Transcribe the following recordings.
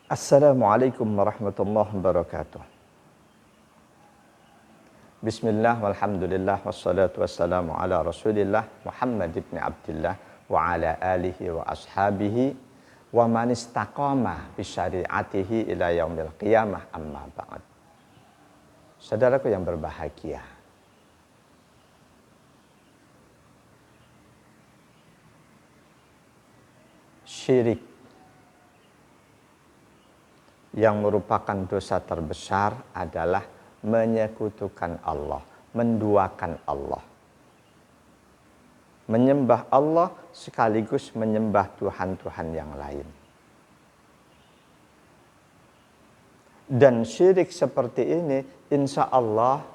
Assalamualaikum warahmatullahi wabarakatuh. Bismillah walhamdulillah wassalatu wassalamu ala rasulillah Muhammad ibn Abdillah wa ala alihi wa ashabihi wa man istaqama bi syari'atihi ila yaumil qiyamah, amma ba'd. Saudaraku yang berbahagia, syirik yang merupakan dosa terbesar adalah menyekutukan Allah, menduakan Allah. Menyembah Allah sekaligus menyembah Tuhan-Tuhan yang lain. Dan syirik seperti ini insya Allah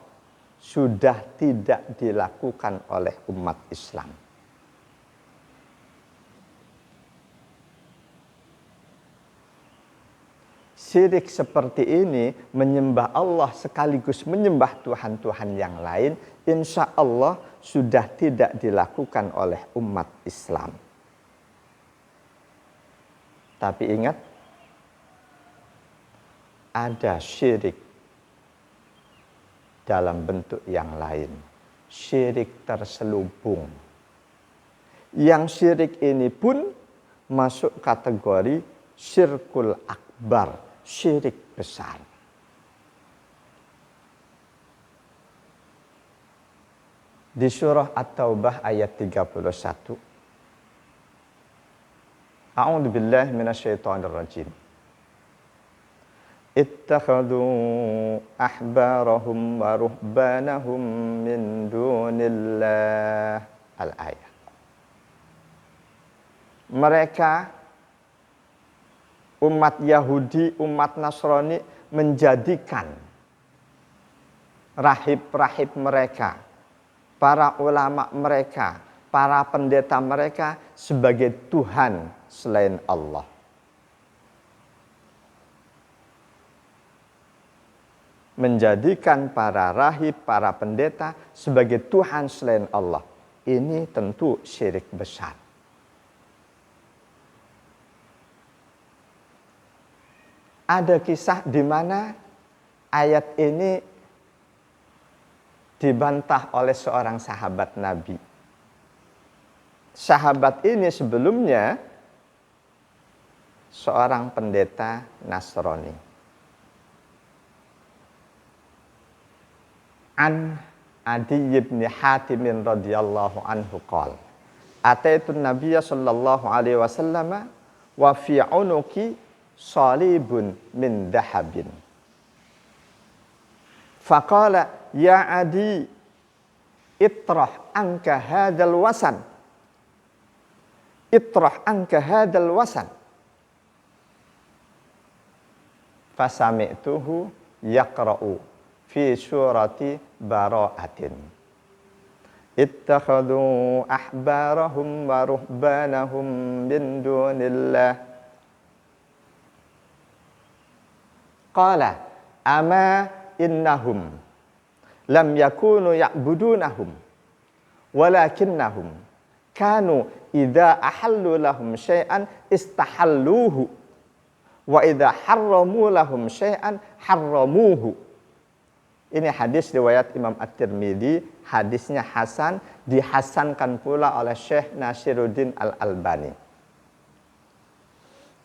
sudah tidak dilakukan oleh umat Islam. Syirik seperti ini, menyembah Allah sekaligus menyembah Tuhan-Tuhan yang lain, insya Allah sudah tidak dilakukan oleh umat Islam. Tapi ingat, ada syirik dalam bentuk yang lain. Syirik terselubung. Yang syirik ini pun masuk kategori syirkul akbar, syirik besar. Di surah At-Taubah ayat 31. A'udzu billahi minasyaitonir rajim. Ittakhadhu ahbarahum wa ruhbanahum min dunillah. Al-ayat. Mereka umat Yahudi, umat Nasrani menjadikan rahib-rahib mereka, para ulama mereka, para pendeta mereka sebagai Tuhan selain Allah. Menjadikan para rahib, para pendeta sebagai Tuhan selain Allah. Ini tentu syirik besar. Ada kisah di mana ayat ini dibantah oleh seorang sahabat Nabi. Sahabat ini sebelumnya seorang pendeta Nasrani. An Adi bin Hatim radhiyallahu anhu qala ataitu Nabiyya sallallahu alaihi wasallam wa fi unuki salibun min dahabin. Faqala ya Adi itrah anka hadal wasan. Itrah anka hadal wasan. Fasami'tuhu yaqra'u fi surati bara'atin. Ittakhadhu ahbarahum wa ruhbanahum min dunillah. Qala ama innahum lam yakunu ya'budunahum walakinnahum kanu idza ahallu lahum syai'an istahalluhu wa idza harramu lahum syai'an harramuhu. Ini hadis riwayat Imam At-Tirmidzi, hadisnya hasan, dihasankan pula oleh Syekh Nasiruddin Al-Albani.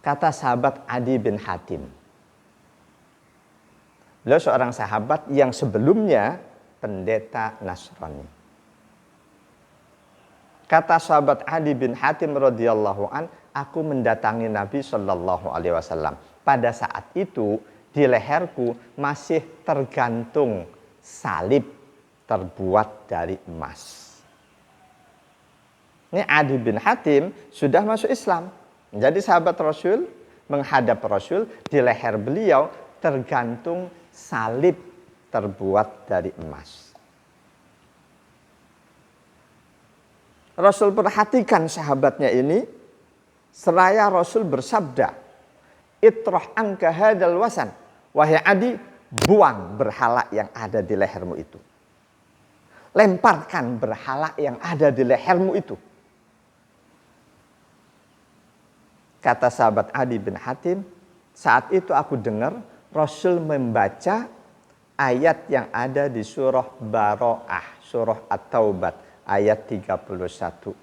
Kata sahabat Adi bin Hatim, beliau seorang sahabat yang sebelumnya pendeta Nasrani. Kata sahabat Adi bin Hatim radhiyallahu an, aku mendatangi Nabi sallallahu alaihi wasallam. Pada saat itu di leherku masih tergantung salib terbuat dari emas. Ini Adi bin Hatim sudah masuk Islam, menjadi sahabat Rasul, menghadap Rasul, di leher beliau tergantung salib terbuat dari emas. Rasul perhatikan sahabatnya ini, seraya Rasul bersabda, itrah anka hadal wasan. Wahai Adi, buang berhala yang ada di lehermu itu. Lemparkan berhala yang ada di lehermu itu. Kata sahabat Adi bin Hatim, Saat itu aku dengar Rasul membaca ayat yang ada di surah Bara'ah, surah At-Taubah ayat 31.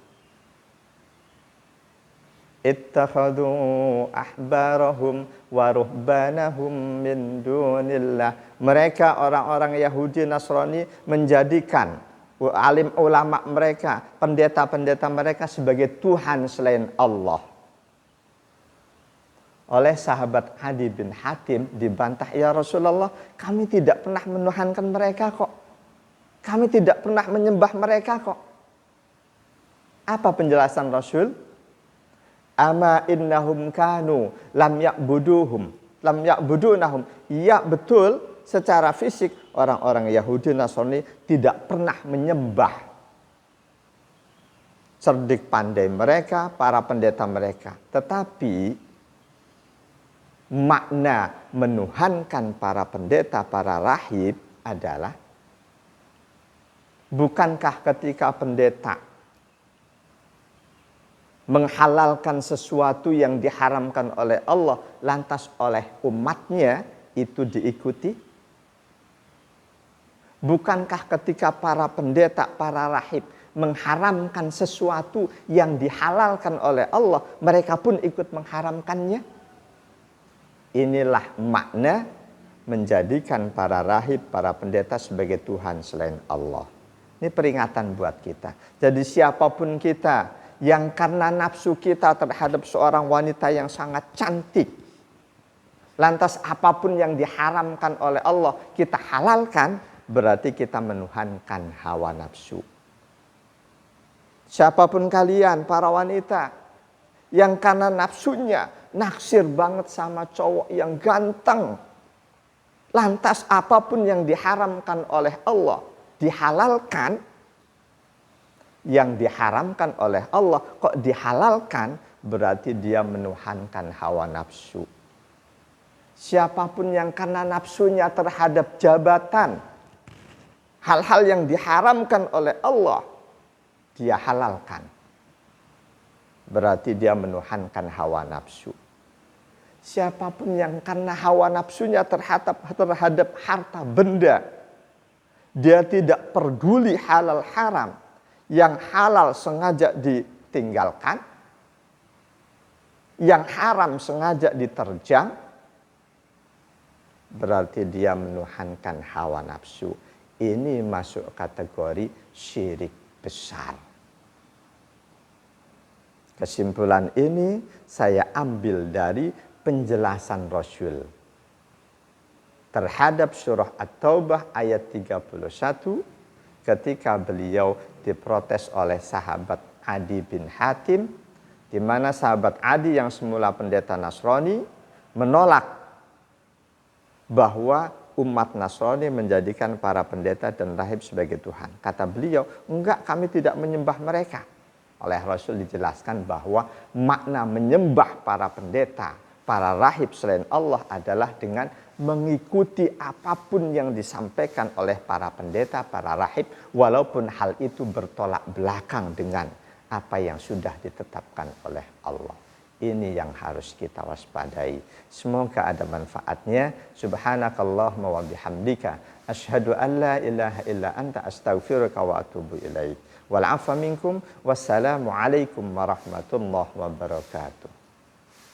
Ittakhadhu ahbarahum wa ruhbanahum min dunillah. Mereka orang-orang Yahudi Nasrani menjadikan alim ulama mereka, pendeta-pendeta mereka sebagai Tuhan selain Allah. Oleh sahabat Adi bin Hatim dibantah, ya Rasulullah, kami tidak pernah menuhankan mereka kok. Kami tidak pernah menyembah mereka kok. Apa penjelasan Rasul? Ama innahum kanu lam ya'budunahum. Ya betul, secara fisik orang-orang Yahudi Nasrani tidak pernah menyembah cerdik pandai mereka, para pendeta mereka. Tetapi makna menuhankan para pendeta, para rahib adalah, bukankah ketika pendeta menghalalkan sesuatu yang diharamkan oleh Allah, lantas oleh umatnya itu diikuti? Bukankah ketika para pendeta, para rahib mengharamkan sesuatu yang dihalalkan oleh Allah, mereka pun ikut mengharamkannya? Inilah makna menjadikan para rahib, para pendeta sebagai Tuhan selain Allah. Ini peringatan buat kita. Jadi siapapun kita yang karena nafsu kita terhadap seorang wanita yang sangat cantik, lantas apapun yang diharamkan oleh Allah kita halalkan, berarti kita menuhankan hawa nafsu. Siapapun kalian, para wanita, yang karena nafsunya naksir banget sama cowok yang ganteng, lantas apapun yang diharamkan oleh Allah dihalalkan, yang diharamkan oleh Allah kok dihalalkan, berarti dia menuhankan hawa nafsu. Siapapun yang karena nafsunya terhadap jabatan, hal-hal yang diharamkan oleh Allah dia halalkan, berarti dia menuhankan hawa nafsu. Siapapun yang karena hawa nafsunya terhadap harta benda, dia tidak peduli halal haram, yang halal sengaja ditinggalkan, yang haram sengaja diterjang, berarti dia menuhankan hawa nafsu. Ini masuk kategori syirik besar. Kesimpulan ini saya ambil dari penjelasan Rasul terhadap surah At-Taubah ayat 31 ketika beliau diprotes oleh sahabat Adi bin Hatim, di mana sahabat Adi yang semula pendeta Nasrani menolak bahwa umat Nasrani menjadikan para pendeta dan rahib sebagai Tuhan. Kata beliau, enggak, kami tidak menyembah mereka. Oleh Rasul dijelaskan bahwa makna menyembah para pendeta, para rahib selain Allah adalah dengan mengikuti apapun yang disampaikan oleh para pendeta, para rahib, walaupun hal itu bertolak belakang dengan apa yang sudah ditetapkan oleh Allah. Ini yang harus kita waspadai. Semoga ada manfaatnya. Subhanakallahumma wa bihamdika asyhadu an la ilaha illa anta astaghfiruka wa atubu ilaik. Wal 'afwa minkum. Wassalamu alaikum warahmatullahi wabarakatuh.